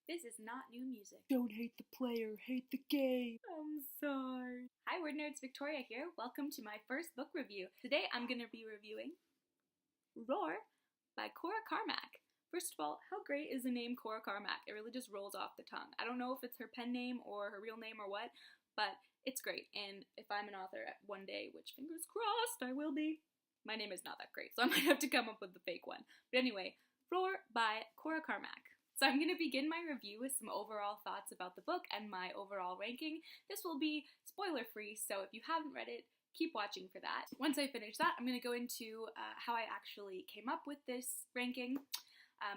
This is not new music. Don't hate the player, hate the game. I'm sorry. Hi, Word Nerds, Victoria here. Welcome to my first book review. Today I'm going to be reviewing Roar by Cora Carmack. First of all, how great is the name Cora Carmack? It really just rolls off the tongue. I don't know if it's her pen name or her real name or what, but it's great. And if I'm an author one day, which fingers crossed I will be, my name is not that great, so I might have to come up with the fake one. But anyway, Roar by Cora Carmack. So I'm going to begin my review with some overall thoughts about the book and my overall ranking. This will be spoiler-free, so if you haven't read it, keep watching for that. Once I finish that, I'm going to go into how I actually came up with this ranking.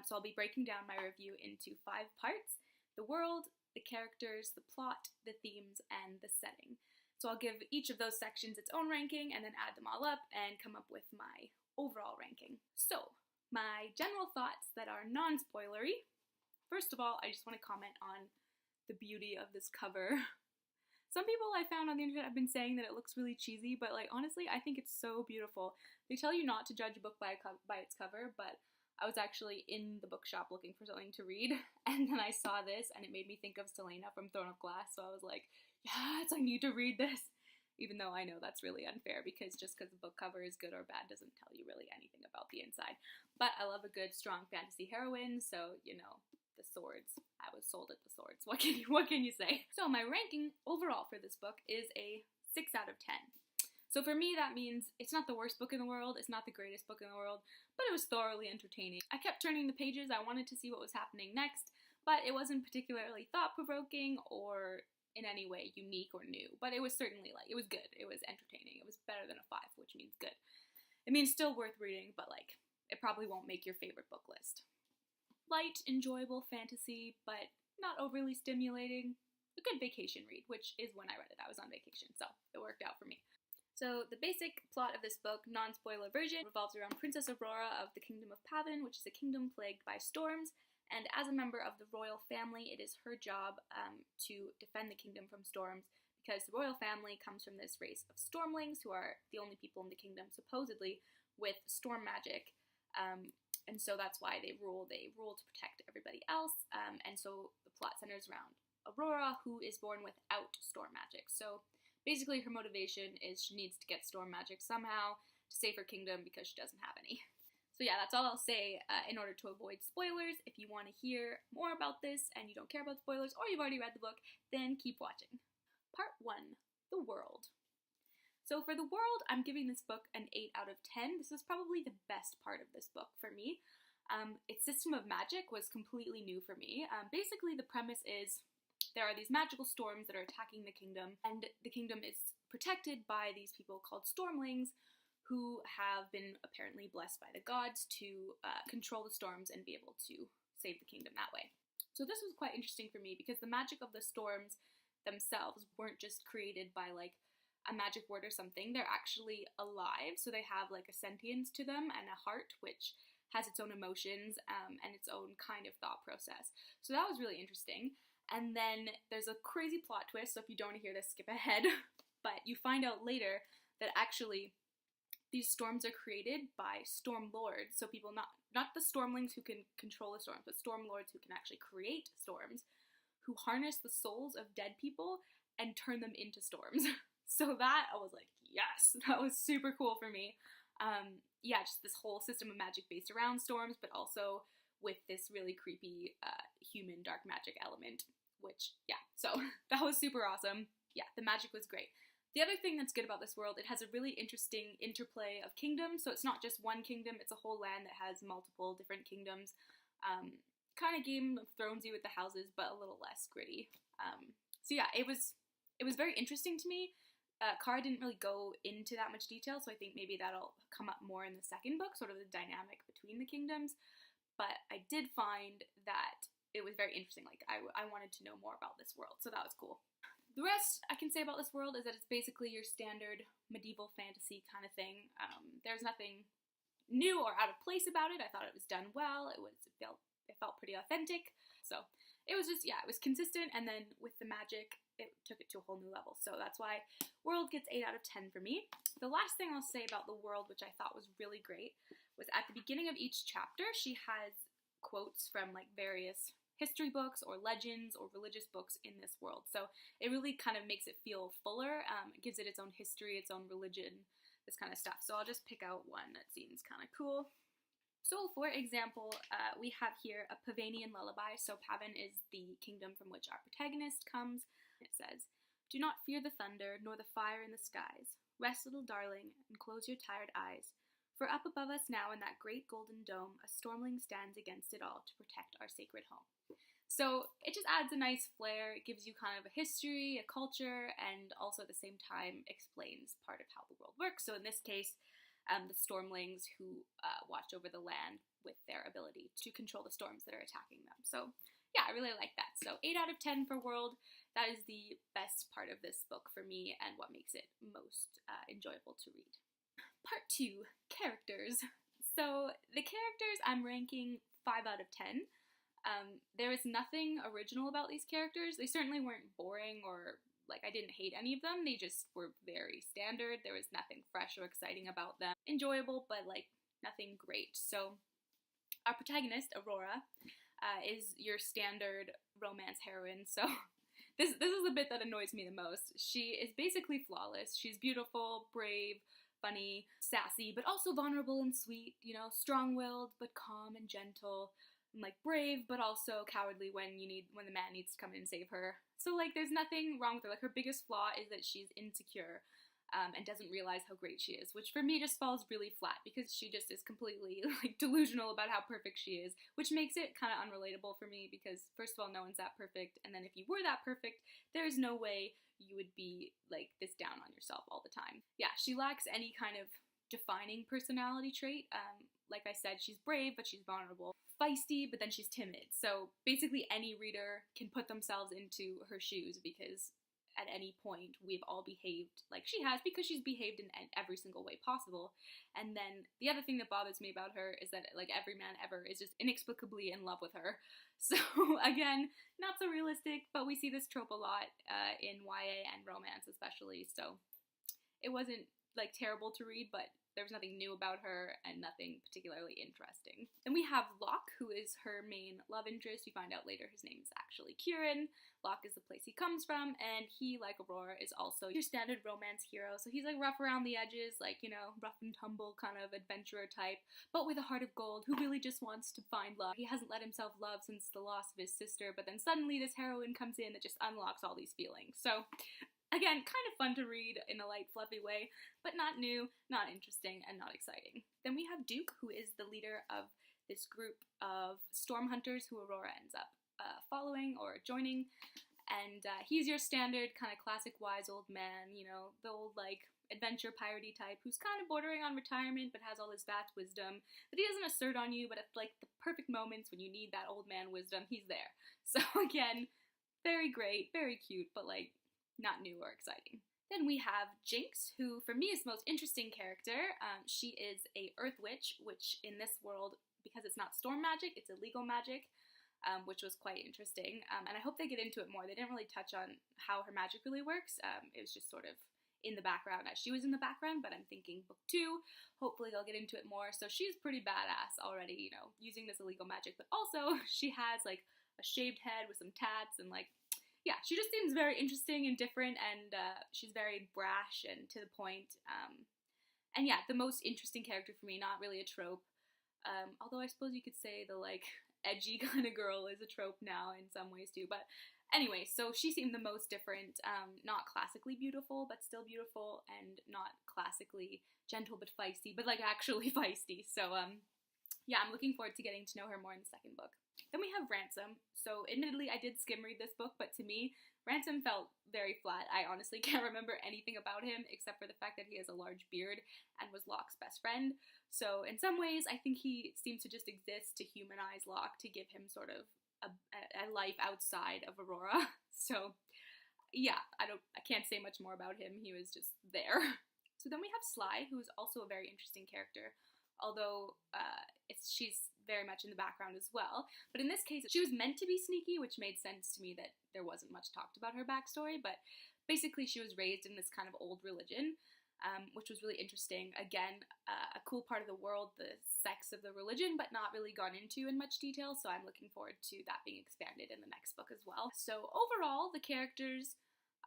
So I'll be breaking down my review into 5 parts: the world, the characters, the plot, the themes, and the setting. So I'll give each of those sections its own ranking and then add them all up and come up with my overall ranking. So, my general thoughts that are non-spoilery. First of all, I just want to comment on the beauty of this cover. Some people I found on the internet have been saying that it looks really cheesy, but like honestly, I think it's so beautiful. They tell you not to judge a book by its cover, but I was actually in the bookshop looking for something to read, and then I saw this, and it made me think of Selena from Throne of Glass, so I was like, yes, I need to read this! Even though I know that's really unfair, because just because the book cover is good or bad doesn't tell you really anything about the inside. But I love a good, strong fantasy heroine, so, you know, the swords. I was sold at the swords. What can you say? So my ranking overall for this book is a 6 out of 10. So for me, that means it's not the worst book in the world, it's not the greatest book in the world, but it was thoroughly entertaining. I kept turning the pages, I wanted to see what was happening next, but it wasn't particularly thought-provoking or in any way unique or new, but it was certainly it was good, it was entertaining, it was better than a 5, which means good. It means still worth reading, but like, it probably won't make your favorite book list. Light, enjoyable fantasy, but not overly stimulating. A good vacation read, which is when I read it. I was on vacation, so it worked out for me. So the basic plot of this book, non-spoiler version, revolves around Princess Aurora of the Kingdom of Pavin, which is a kingdom plagued by storms, and as a member of the royal family, it is her job to defend the kingdom from storms, because the royal family comes from this race of stormlings, who are the only people in the kingdom, supposedly, with storm magic, and so that's why they rule to protect everybody else, and so the plot centers around Aurora, who is born without storm magic. So basically, her motivation is she needs to get storm magic somehow to save her kingdom because she doesn't have any. So yeah, that's all I'll say in order to avoid spoilers. If you want to hear more about this and you don't care about spoilers, or you've already read the book, then keep watching. Part 1, the world. So for the world, I'm giving this book an 8 out of 10. This is probably the best part of this book for me. Its system of magic was completely new for me. Basically, the premise is there are these magical storms that are attacking the kingdom, and the kingdom is protected by these people called stormlings, who have been apparently blessed by the gods to control the storms and be able to save the kingdom that way. So this was quite interesting for me, because the magic of the storms themselves weren't just created by like a magic word or something. They're actually alive, so they have like a sentience to them and a heart, which has its own emotions and its own kind of thought process. So that was really interesting. And then there's a crazy plot twist, so if you don't want to hear this, skip ahead. But you find out later that actually these storms are created by storm lords, so people not the stormlings who can control the storms, but storm lords who can actually create storms, who harness the souls of dead people and turn them into storms. So that, I was like, yes, that was super cool for me. Yeah, just this whole system of magic based around storms, but also with this really creepy human dark magic element, which, yeah, so that was super awesome. Yeah, the magic was great. The other thing that's good about this world, it has a really interesting interplay of kingdoms, so it's not just one kingdom, it's a whole land that has multiple different kingdoms. Kind of Game of Thronesy with the houses, but a little less gritty. So yeah, it was very interesting to me. Cara didn't really go into that much detail, so I think maybe that'll come up more in the second book, sort of the dynamic between the kingdoms. But I did find that it was very interesting. Like, I wanted to know more about this world, so that was cool. The rest I can say about this world is that it's basically your standard medieval fantasy kind of thing. There's nothing new or out of place about it. I thought it was done well. It felt pretty authentic. So it was just, yeah, it was consistent, and then with the magic, it took it to a whole new level. So that's why World gets 8 out of 10 for me. The last thing I'll say about the world, which I thought was really great, was at the beginning of each chapter, she has quotes from like various history books or legends or religious books in this world. So it really kind of makes it feel fuller. It gives it its own history, its own religion, this kind of stuff. So I'll just pick out one that seems kind of cool. So for example, we have here a Pavanian lullaby. So Pavan is the kingdom from which our protagonist comes. It says, "Do not fear the thunder, nor the fire in the skies. Rest, little darling, and close your tired eyes. For up above us now in that great golden dome, a stormling stands against it all to protect our sacred home." So it just adds a nice flair. It gives you kind of a history, a culture, and also at the same time explains part of how the world works. So in this case, the stormlings who watch over the land with their ability to control the storms that are attacking them. So yeah, I really like that. So 8 out of 10 for world. That is the best part of this book for me and what makes it most enjoyable to read. Part 2, characters. So the characters I'm ranking 5 out of 10. There is nothing original about these characters. They certainly weren't boring or like I didn't hate any of them. They just were very standard. There was nothing fresh or exciting about them. Enjoyable, but like nothing great. So our protagonist, Aurora, is your standard romance heroine. So this is the bit that annoys me the most. She is basically flawless. She's beautiful, brave, funny, sassy, but also vulnerable and sweet, you know, strong-willed, but calm and gentle, and like brave, but also cowardly when the man needs to come in and save her. So like there's nothing wrong with her. Like her biggest flaw is that she's insecure and doesn't realize how great she is, which for me just falls really flat because she just is completely like delusional about how perfect she is, which makes it kind of unrelatable for me because first of all, no one's that perfect, and then if you were that perfect, there's no way you would be like this down on yourself all the time. Yeah, she lacks any kind of defining personality trait. Like I said, she's brave, but she's vulnerable. Feisty, but then she's timid. So basically any reader can put themselves into her shoes because at any point we've all behaved like she has because she's behaved in every single way possible. And then the other thing that bothers me about her is that like every man ever is just inexplicably in love with her. So again, not so realistic, but we see this trope a lot in YA and romance especially. So it wasn't like terrible to read, but there was nothing new about her and nothing particularly interesting. Then we have Locke, who is her main love interest. We find out later his name is actually Kieran. Locke is the place he comes from, and he, like Aurora, is also your standard romance hero. So he's like rough around the edges, like, you know, rough and tumble kind of adventurer type, but with a heart of gold who really just wants to find love. He hasn't let himself love since the loss of his sister, but then suddenly this heroine comes in that just unlocks all these feelings. So again, kind of fun to read in a light, fluffy way, but not new, not interesting, and not exciting. Then we have Duke, who is the leader of this group of storm hunters who Aurora ends up following or joining, and he's your standard kind of classic wise old man, you know, the old like adventure piratey type who's kind of bordering on retirement but has all this vast wisdom that he doesn't assert on you, but at like the perfect moments when you need that old man wisdom, he's there. So again, very great, very cute, but like not new or exciting. Then we have Jinx, who for me is the most interesting character. She is a earth witch, which in this world, because it's not storm magic, it's illegal magic, which was quite interesting. And I hope they get into it more. They didn't really touch on how her magic really works. It was just sort of in the background as she was in the background, but I'm thinking book 2, hopefully they'll get into it more. So she's pretty badass already, you know, using this illegal magic, but also she has like a shaved head with some tats and like, yeah, she just seems very interesting and different, and she's very brash and to the point. And yeah, the most interesting character for me, not really a trope. Although I suppose you could say the like edgy kind of girl is a trope now in some ways too. But anyway, so she seemed the most different. Not classically beautiful, but still beautiful, and not classically gentle but feisty, but like actually feisty. So yeah, I'm looking forward to getting to know her more in the second book. Then we have Ransom. So admittedly, I did skim read this book, but to me, Ransom felt very flat. I honestly can't remember anything about him except for the fact that he has a large beard and was Locke's best friend. So in some ways, I think he seems to just exist to humanize Locke, to give him sort of a life outside of Aurora. So yeah, I can't say much more about him. He was just there. So then we have Sly, who is also a very interesting character, although she's very much in the background as well. But in this case, she was meant to be sneaky, which made sense to me that there wasn't much talked about her backstory, but basically she was raised in this kind of old religion, which was really interesting. Again, a cool part of the world, the sex of the religion, but not really gone into in much detail, so I'm looking forward to that being expanded in the next book as well. So overall, the characters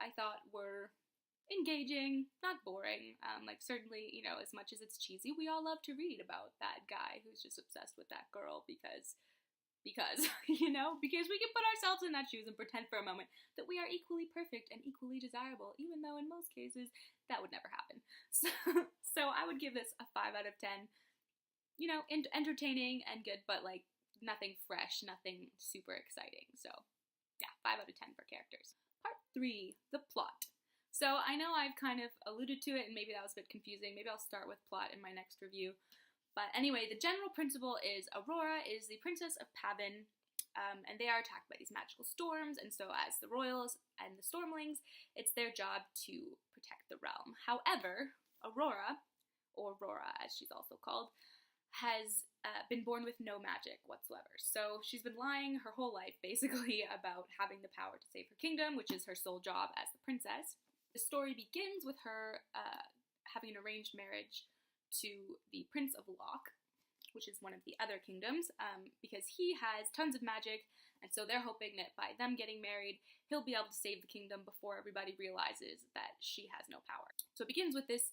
I thought were engaging, not boring. Like, certainly, you know, as much as it's cheesy, we all love to read about that guy who's just obsessed with that girl because you know, because we can put ourselves in that shoes and pretend for a moment that we are equally perfect and equally desirable, even though in most cases that would never happen. So I would give this a 5 out of 10. You know, entertaining and good, but like nothing fresh, nothing super exciting. So yeah, 5 out of 10 for characters. Part 3, the plot. So I know I've kind of alluded to it, and maybe that was a bit confusing. Maybe I'll start with plot in my next review. But anyway, the general principle is Aurora is the princess of Pavin, and they are attacked by these magical storms, and so as the royals and the stormlings, it's their job to protect the realm. However, Aurora, or Aurora as she's also called, has been born with no magic whatsoever. So she's been lying her whole life, basically, about having the power to save her kingdom, which is her sole job as the princess. The story begins with her having an arranged marriage to the Prince of Loch, which is one of the other kingdoms, because he has tons of magic, and so they're hoping that by them getting married, he'll be able to save the kingdom before everybody realizes that she has no power. So it begins with this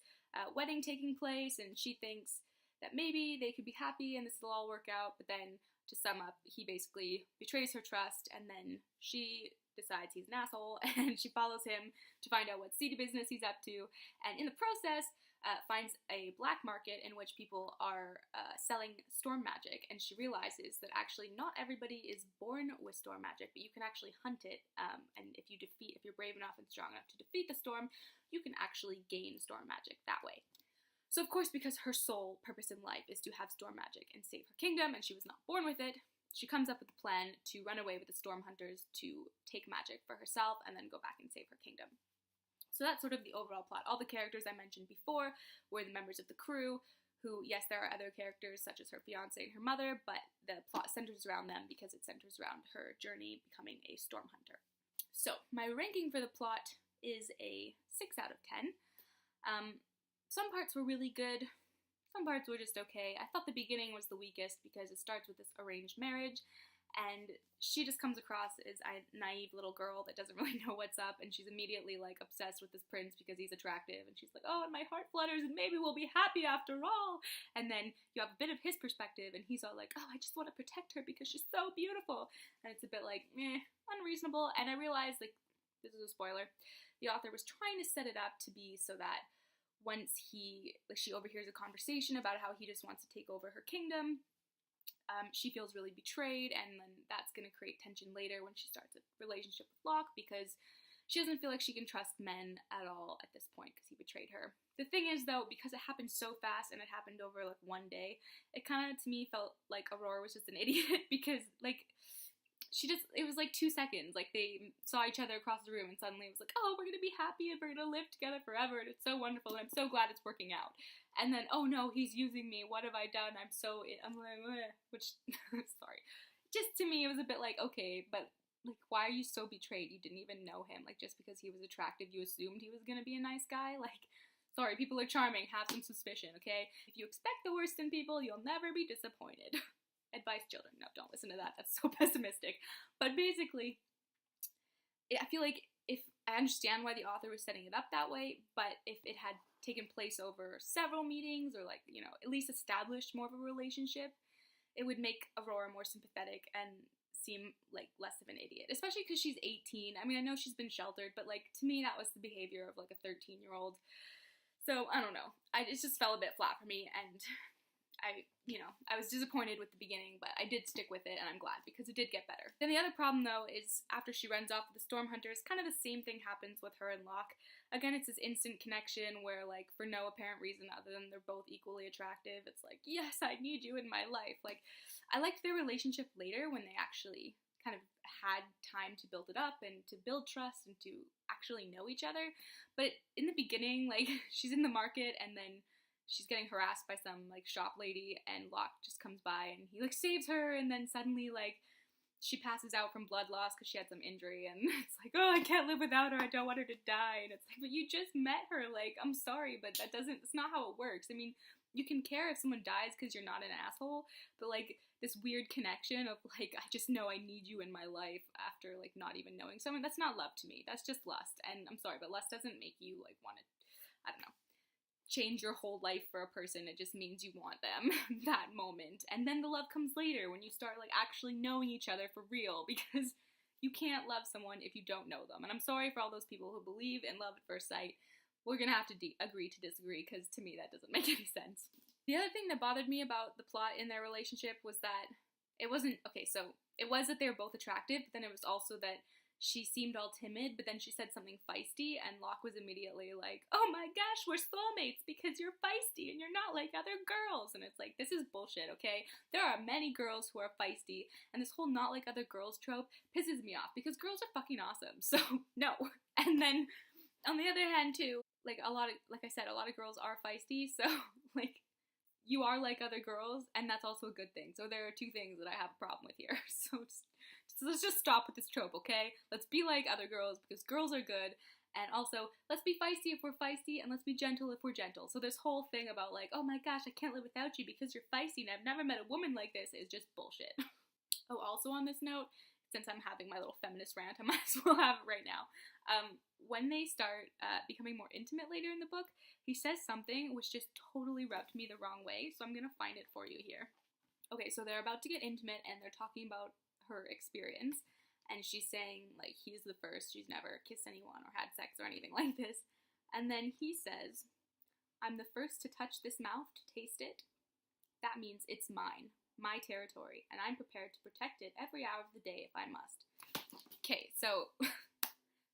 wedding taking place, and she thinks that maybe they could be happy and this will all work out, but then, to sum up, he basically betrays her trust, and then she decides he's an asshole, and she follows him to find out what seedy business he's up to, and in the process, finds a black market in which people are selling storm magic, and she realizes that actually not everybody is born with storm magic, but you can actually hunt it, and if you're brave enough and strong enough to defeat the storm, you can actually gain storm magic that way. So of course, because her sole purpose in life is to have storm magic and save her kingdom, and she was not born with it, she comes up with a plan to run away with the storm hunters to take magic for herself and then go back and save her kingdom. So that's sort of the overall plot. All the characters I mentioned before were the members of the crew, who, yes, there are other characters such as her fiance and her mother, but the plot centers around them because it centers around her journey becoming a storm hunter. So my ranking for the plot is a 6 out of 10. Some parts were really good, some parts were just okay. I thought the beginning was the weakest because it starts with this arranged marriage, and she just comes across as a naive little girl that doesn't really know what's up, and she's immediately, like, obsessed with this prince because he's attractive, and she's like, oh, and my heart flutters, and maybe we'll be happy after all. And then you have a bit of his perspective, and he's all like, oh, I just want to protect her because she's so beautiful. And it's a bit like, unreasonable. And I realized, like, this is a spoiler, the author was trying to set it up to be so that once she overhears a conversation about how he just wants to take over her kingdom, she feels really betrayed, and then that's going to create tension later when she starts a relationship with Locke, because she doesn't feel like she can trust men at all at this point because he betrayed her. The thing is, though, because it happened so fast and it happened over, like, one day, it kind of, to me, felt like Aurora was just an idiot because, like, it was like 2 seconds, like they saw each other across the room and suddenly it was like, oh, we're gonna be happy and we're gonna live together forever and it's so wonderful and I'm so glad it's working out. And then, oh no, he's using me, what have I done? I'm like, which, sorry. Just to me, it was a bit like, okay, but like, why are you so betrayed? You didn't even know him. Like, just because he was attractive, you assumed he was gonna be a nice guy? Like, sorry, people are charming, have some suspicion, okay? If you expect the worst in people, you'll never be disappointed. Advice, children. No, don't listen to that. That's so pessimistic. But basically, I feel like I understand why the author was setting it up that way, but if it had taken place over several meetings or, like, you know, at least established more of a relationship, it would make Aurora more sympathetic and seem like less of an idiot, especially because she's 18. I mean, I know she's been sheltered, but, like, to me that was the behavior of, like, a 13-year-old. So I don't know. It just fell a bit flat for me, and I was disappointed with the beginning, but I did stick with it, and I'm glad, because it did get better. Then the other problem, though, is after she runs off with the storm hunters, kind of the same thing happens with her and Locke. Again, it's this instant connection where, like, for no apparent reason other than they're both equally attractive, it's like, yes, I need you in my life. Like, I liked their relationship later when they actually kind of had time to build it up and to build trust and to actually know each other. But in the beginning, like, she's in the market and then she's getting harassed by some, like, shop lady, and Locke just comes by and he, like, saves her, and then suddenly, like, she passes out from blood loss because she had some injury, and it's like, oh, I can't live without her, I don't want her to die. And it's like, but you just met her, like, I'm sorry, but it's not how it works. I mean, you can care if someone dies because you're not an asshole, but like this weird connection of like, I just know I need you in my life after like not even knowing someone, that's not love to me. That's just lust. And I'm sorry, but lust doesn't make you like want to, I don't know, change your whole life for a person. It just means you want them that moment, and then the love comes later when you start like actually knowing each other for real, because you can't love someone if you don't know them. And I'm sorry for all those people who believe in love at first sight. We're gonna have to agree to disagree, because to me that doesn't make any sense. The other thing that bothered me about the plot in their relationship was that it wasn't, okay, so it was that they were both attractive, but then it was also that she seemed all timid, but then she said something feisty, and Locke was immediately like, oh my gosh, we're soulmates because you're feisty and you're not like other girls. And it's like, this is bullshit, okay? There are many girls who are feisty, and this whole not like other girls trope pisses me off, because girls are fucking awesome, so no. And then, on the other hand, too, like like I said, a lot of girls are feisty, so, like, you are like other girls, and that's also a good thing. So there are two things that I have a problem with here. So let's just stop with this trope, okay? Let's be like other girls, because girls are good, and also, let's be feisty if we're feisty, and let's be gentle if we're gentle. So this whole thing about like, oh my gosh, I can't live without you because you're feisty, and I've never met a woman like this, is just bullshit. Oh, also on this note, since I'm having my little feminist rant, I might as well have it right now. When they start becoming more intimate later in the book, he says something which just totally rubbed me the wrong way, so I'm gonna find it for you here. Okay, so they're about to get intimate, and they're talking about her experience, and she's saying, like, he's the first, she's never kissed anyone or had sex or anything like this, and then he says, I'm the first to touch this mouth, to taste it. That means it's mine, my territory, and I'm prepared to protect it every hour of the day if I must. Okay, so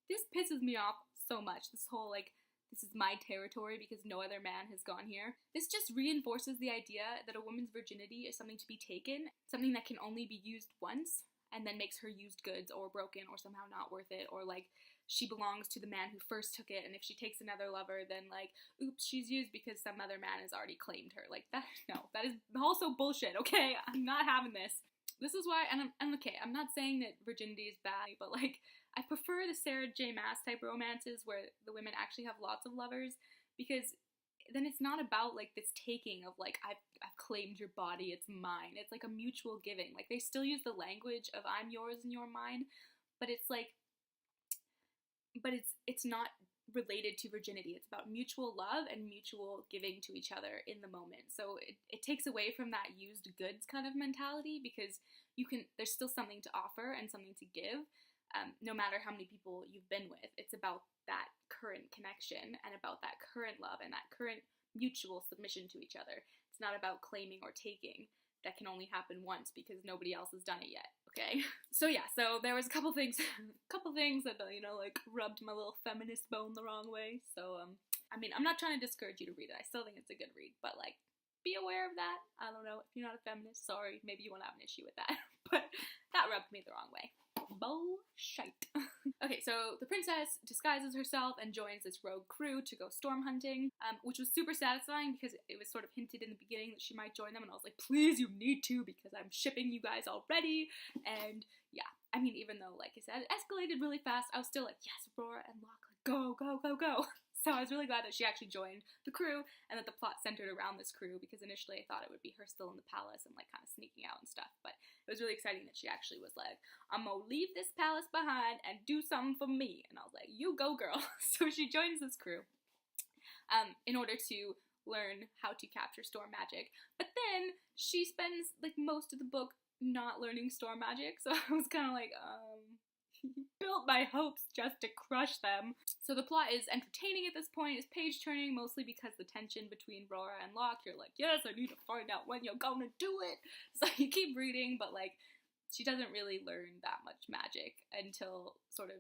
this pisses me off so much, this whole, like, this is my territory because no other man has gone here. This just reinforces the idea that a woman's virginity is something to be taken, something that can only be used once, and then makes her used goods or broken or somehow not worth it, or like she belongs to the man who first took it, and if she takes another lover, then like, oops, she's used because some other man has already claimed her. Like, that, no, that is also bullshit, okay? I'm not having this. This is why, and I'm okay, I'm not saying that virginity is bad, but like, I prefer the Sarah J. Maas type romances where the women actually have lots of lovers, because then it's not about like this taking of like, I've claimed your body, it's mine. It's like a mutual giving. Like, they still use the language of I'm yours and you're mine, but it's like, it's not related to virginity. It's about mutual love and mutual giving to each other in the moment. So it takes away from that used goods kind of mentality, because there's still something to offer and something to give, no matter how many people you've been with. It's about that current connection and about that current love and that current mutual submission to each other. It's not about claiming or taking. That can only happen once because nobody else has done it yet, okay? So yeah, so there was a couple things that, you know, like, rubbed my little feminist bone the wrong way. So, I mean, I'm not trying to discourage you to read it. I still think it's a good read, but like, be aware of that. I don't know, if you're not a feminist, sorry, maybe you won't have an issue with that. But that rubbed me the wrong way. Bullshit. Okay, so the princess disguises herself and joins this rogue crew to go storm hunting, which was super satisfying because it was sort of hinted in the beginning that she might join them, and I was like, please, you need to, because I'm shipping you guys already. And yeah, I mean, even though, like I said, it escalated really fast, I was still like, yes, Aurora and Locke, like, go, go, go, go. So I was really glad that she actually joined the crew, and that the plot centered around this crew, because initially I thought it would be her still in the palace and like kind of sneaking out and stuff, but it was really exciting that she actually was like, I'm gonna leave this palace behind and do something for me. And I was like, you go, girl. So she joins this crew in order to learn how to capture storm magic, but then she spends like most of the book not learning storm magic, so I was kind of like, built my hopes just to crush them. So the plot is entertaining at this point, it's page turning, mostly because the tension between Rora and Locke, you're like, yes, I need to find out when you're gonna do it. So you keep reading, but like, she doesn't really learn that much magic until sort of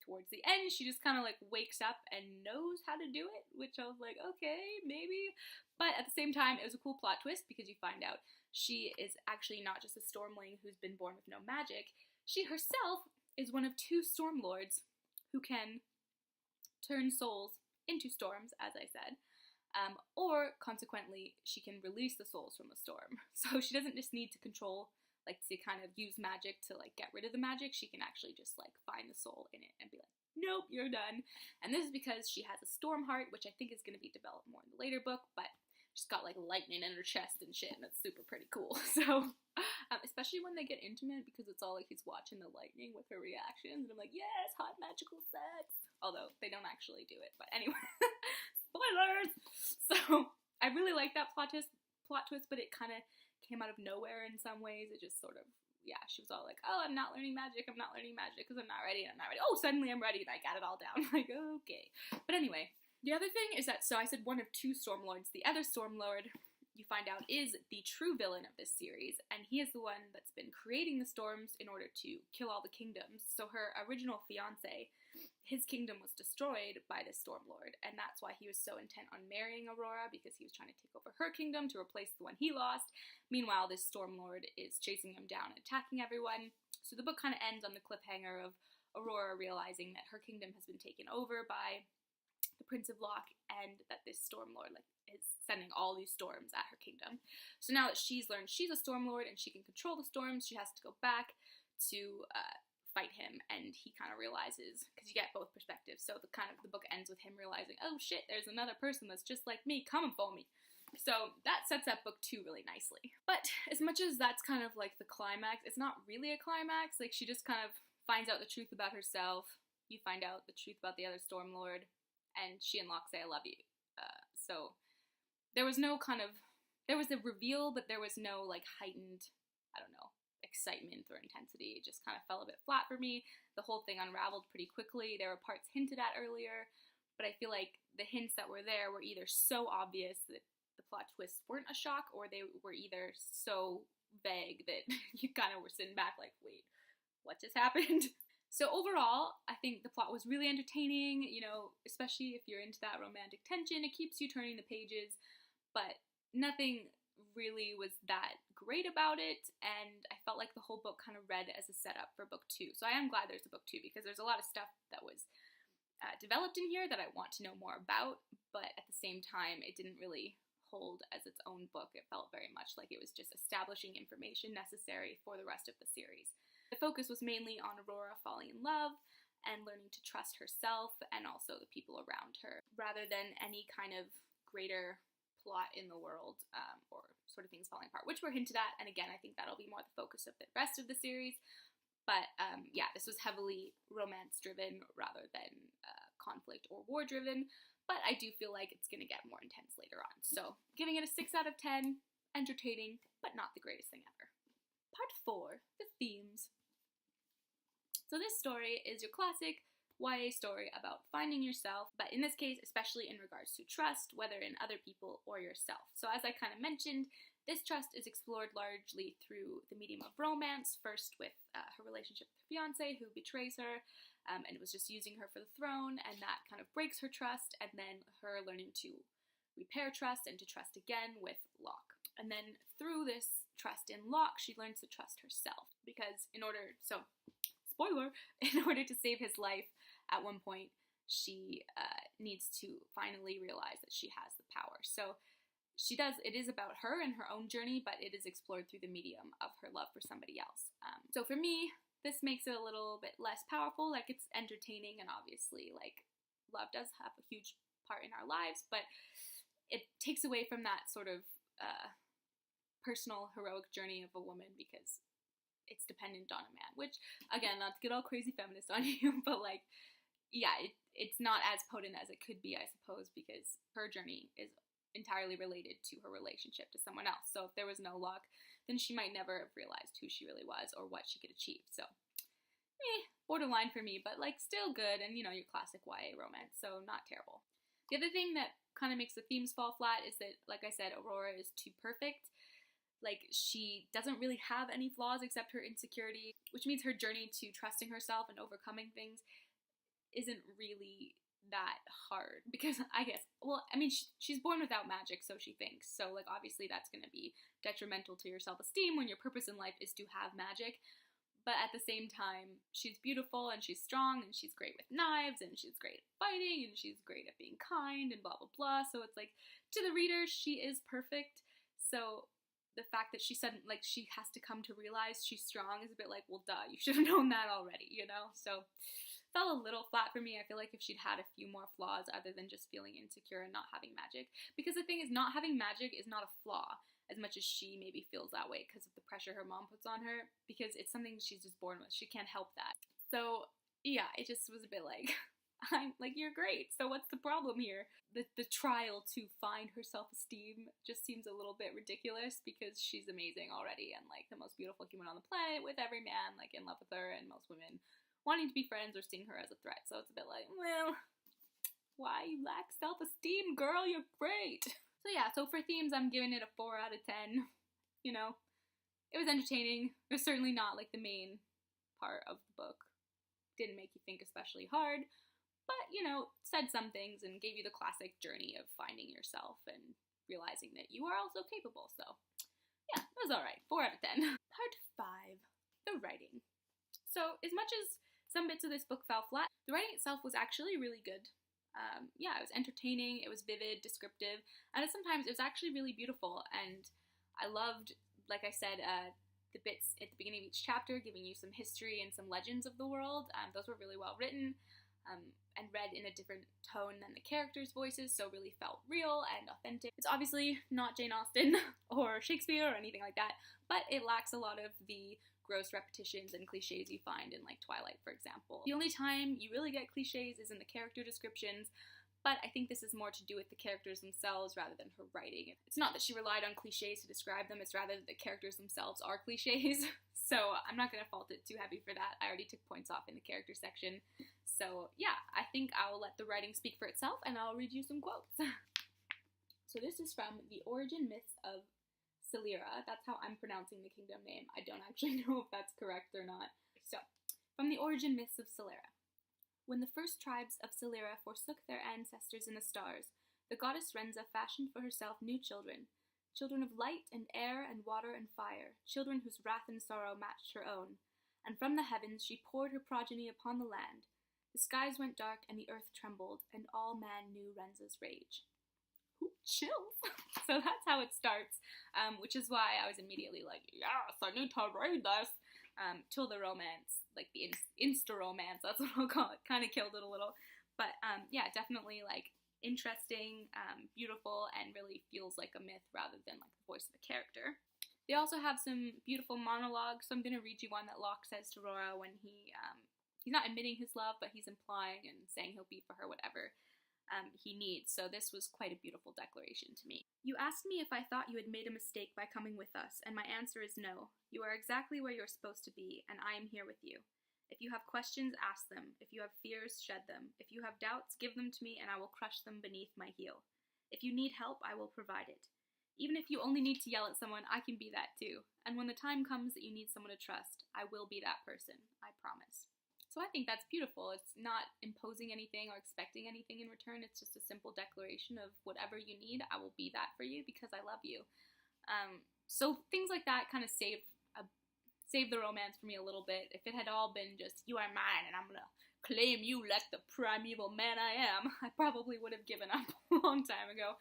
towards the end. She just kind of like wakes up and knows how to do it, which I was like, okay, maybe. But at the same time, it was a cool plot twist, because you find out she is actually not just a stormling who's been born with no magic. She herself is one of two storm lords who can turn souls into storms, as I said, or consequently she can release the souls from the storm. So she doesn't just need to control like to kind of use magic to like get rid of the magic, she can actually just like find the soul in it and be like, nope, you're done. And this is because she has a storm heart, which I think is going to be developed more in the later book, but she's got like lightning in her chest and shit, and it's super pretty cool. So especially when they get intimate, because it's all like he's watching the lightning with her reactions, and I'm like, yes, hot magical sex. Although they don't actually do it, but anyway, spoilers. So I really like that plot twist, but it kind of came out of nowhere in some ways. It just sort of, yeah, she was all like, oh, I'm not learning magic because I'm not ready, oh, suddenly I'm ready, and I got it all down. Like, okay. But anyway, the other thing is that, so I said one of two Stormlords. The other Stormlord, you find out, is the true villain of this series, and he is the one that's been creating the storms in order to kill all the kingdoms. So her original fiancé, his kingdom was destroyed by this Stormlord, and that's why he was so intent on marrying Aurora, because he was trying to take over her kingdom to replace the one he lost. Meanwhile, this Stormlord is chasing him down and attacking everyone. So the book kind of ends on the cliffhanger of Aurora realizing that her kingdom has been taken over by the Prince of Lock, and that this Stormlord like is sending all these storms at her kingdom. So now that she's learned she's a Stormlord and she can control the storms, she has to go back to fight him, and he kind of realizes, because you get both perspectives, so the book ends with him realizing, oh shit, there's another person that's just like me coming for me. So that sets up book 2 really nicely. But as much as that's kind of like the climax, it's not really a climax. Like, she just kind of finds out the truth about herself, you find out the truth about the other Stormlord, and she and Locke say, I love you. So there was no there was a reveal, but there was no like heightened, I don't know, excitement or intensity. It just kind of fell a bit flat for me. The whole thing unraveled pretty quickly. There were parts hinted at earlier, but I feel like the hints that were there were either so obvious that the plot twists weren't a shock, or they were either so vague that you kind of were sitting back like, wait, what just happened? So overall, I think the plot was really entertaining, you know, especially if you're into that romantic tension. It keeps you turning the pages, but nothing really was that great about it, and I felt like the whole book kind of read as a setup for book 2. So I am glad there's a book 2, because there's a lot of stuff that was developed in here that I want to know more about, but at the same time, it didn't really hold as its own book. It felt very much like it was just establishing information necessary for the rest of the series. The focus was mainly on Aurora falling in love and learning to trust herself and also the people around her, rather than any kind of greater plot in the world or sort of things falling apart, which were hinted at, and again, I think that'll be more the focus of the rest of the series. But yeah, this was heavily romance-driven rather than conflict or war-driven, but I do feel like it's going to get more intense later on. So, giving it a 6 out of 10, entertaining, but not the greatest thing ever. Part 4, the themes. So this story is your classic YA story about finding yourself, but in this case, especially in regards to trust, whether in other people or yourself. So as I kind of mentioned, this trust is explored largely through the medium of romance, first with her relationship with her fiancé, who betrays her, and was just using her for the throne, and that kind of breaks her trust, and then her learning to repair trust and to trust again with Locke. And then through this trust in Locke, she learns to trust herself, because spoiler, in order to save his life, at one point, she needs to finally realize that she has the power. So she does, it is about her and her own journey, but it is explored through the medium of her love for somebody else. So for me, this makes it a little bit less powerful. Like, it's entertaining, and obviously, like, love does have a huge part in our lives, but it takes away from that sort of personal, heroic journey of a woman, because it's dependent on a man, which, again, not to get all crazy feminist on you, but, like, yeah, it's not as potent as it could be, I suppose, because her journey is entirely related to her relationship to someone else. So if there was no Locke, then she might never have realized who she really was or what she could achieve. So, borderline for me, but, like, still good, and, you know, your classic YA romance, so not terrible. The other thing that kind of makes the themes fall flat is that, like I said, Aurora is too perfect. Like, she doesn't really have any flaws except her insecurity, which means her journey to trusting herself and overcoming things isn't really that hard, because I guess, well, I mean, she's born without magic, so she thinks, so, like, obviously that's going to be detrimental to your self-esteem when your purpose in life is to have magic, but at the same time, she's beautiful, and she's strong, and she's great with knives, and she's great at fighting, and she's great at being kind, and blah, blah, blah, so it's like, to the reader, she is perfect, so the fact that she said, like, she has to come to realize she's strong is a bit like, well, duh, you should have known that already, you know? So, fell a little flat for me. I feel like if she'd had a few more flaws other than just feeling insecure and not having magic. Because the thing is, not having magic is not a flaw, as much as she maybe feels that way because of the pressure her mom puts on her, because it's something she's just born with. She can't help that. So, yeah, it just was a bit like, I'm like, you're great, so what's the problem here? The trial to find her self-esteem just seems a little bit ridiculous because she's amazing already and like the most beautiful human on the planet, with every man like in love with her and most women wanting to be friends or seeing her as a threat. So it's a bit like, well, why you lack self-esteem, girl? You're great. So yeah, so for themes, I'm giving it a 4 out of 10. You know, it was entertaining. It was certainly not like the main part of the book. Didn't make you think especially hard, but, you know, said some things and gave you the classic journey of finding yourself and realizing that you are also capable. So, yeah, it was alright. 4 out of 10. Part 5. The writing. So, as much as some bits of this book fell flat, the writing itself was actually really good. Yeah, it was entertaining, it was vivid, descriptive, and sometimes it was actually really beautiful, and I loved, like I said, the bits at the beginning of each chapter giving you some history and some legends of the world. Those were really well written. And read in a different tone than the characters' voices, so really felt real and authentic. It's obviously not Jane Austen or Shakespeare or anything like that, but it lacks a lot of the gross repetitions and cliches you find in like Twilight, for example. The only time you really get cliches is in the character descriptions, but I think this is more to do with the characters themselves rather than her writing. It's not that she relied on cliches to describe them, it's rather that the characters themselves are cliches. So I'm not going to fault it too heavy for that. I already took points off in the character section. So yeah, I think I'll let the writing speak for itself and I'll read you some quotes. So this is from The Origin Myths of Celera. That's how I'm pronouncing the kingdom name. I don't actually know if that's correct or not. So, from The Origin Myths of Celera. When the first tribes of Celera forsook their ancestors in the stars, the goddess Renza fashioned for herself new children. Children of light and air and water and fire, children whose wrath and sorrow matched her own. And from the heavens she poured her progeny upon the land. The skies went dark and the earth trembled, and all man knew Renza's rage. Ooh, chills! So that's how it starts, which is why I was immediately like, yes, I need to read this! Till the romance, like the insta-romance, that's what I'll call it, kind of killed it a little. But yeah, definitely like interesting, beautiful, and really feels like a myth rather than like the voice of a character. They also have some beautiful monologues, so I'm going to read you one that Locke says to Rora when he's not admitting his love, but he's implying and saying he'll be for her whatever he needs. So this was quite a beautiful declaration to me. You asked me if I thought you had made a mistake by coming with us, and my answer is no. You are exactly where you're supposed to be, and I am here with you. If you have questions, ask them. If you have fears, shed them. If you have doubts, give them to me, and I will crush them beneath my heel. If you need help, I will provide it. Even if you only need to yell at someone, I can be that too. And when the time comes that you need someone to trust, I will be that person. I promise. So I think that's beautiful. It's not imposing anything or expecting anything in return. It's just a simple declaration of whatever you need, I will be that for you because I love you. So things like that kind of save the romance for me a little bit. If it had all been just, you are mine and I'm gonna claim you like the primeval man I am, I probably would have given up a long time ago.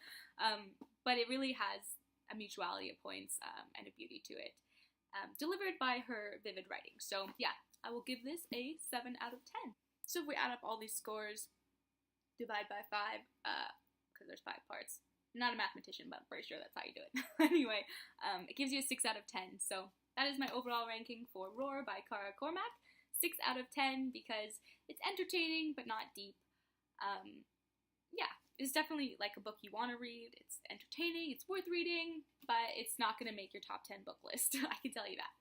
But it really has a mutuality of points and a beauty to it. Delivered by her vivid writing. So yeah, I will give this a 7 out of 10. So if we add up all these scores, divide by 5, because there's 5 parts. I'm not a mathematician, but I'm pretty sure that's how you do it. Anyway, it gives you a 6 out of 10. So that is my overall ranking for Roar by Cara Carmack. 6 out of 10 because it's entertaining but not deep. Yeah, it's definitely like a book you want to read. It's entertaining, it's worth reading, but it's not going to make your top 10 book list. I can tell you that.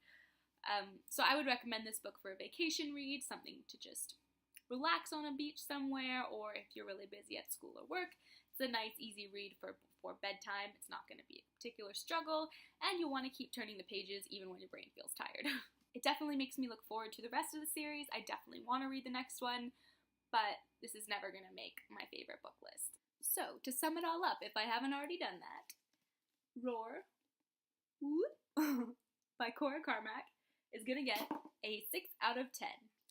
So I would recommend this book for a vacation read, something to just relax on a beach somewhere, or if you're really busy at school or work, it's a nice, easy read for before bedtime. It's not going to be a particular struggle, and you'll want to keep turning the pages even when your brain feels tired. It definitely makes me look forward to the rest of the series. I definitely want to read the next one, but this is never going to make my favorite book list. So, to sum it all up, if I haven't already done that, Roar by Cora Carmack is going to get a 6 out of 10.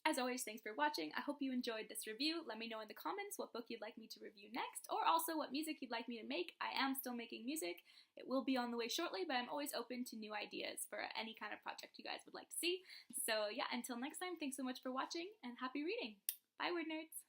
As always, thanks for watching. I hope you enjoyed this review. Let me know in the comments what book you'd like me to review next, or also what music you'd like me to make. I am still making music. It will be on the way shortly, but I'm always open to new ideas for any kind of project you guys would like to see. So yeah, until next time, thanks so much for watching, and happy reading! Bye, word nerds!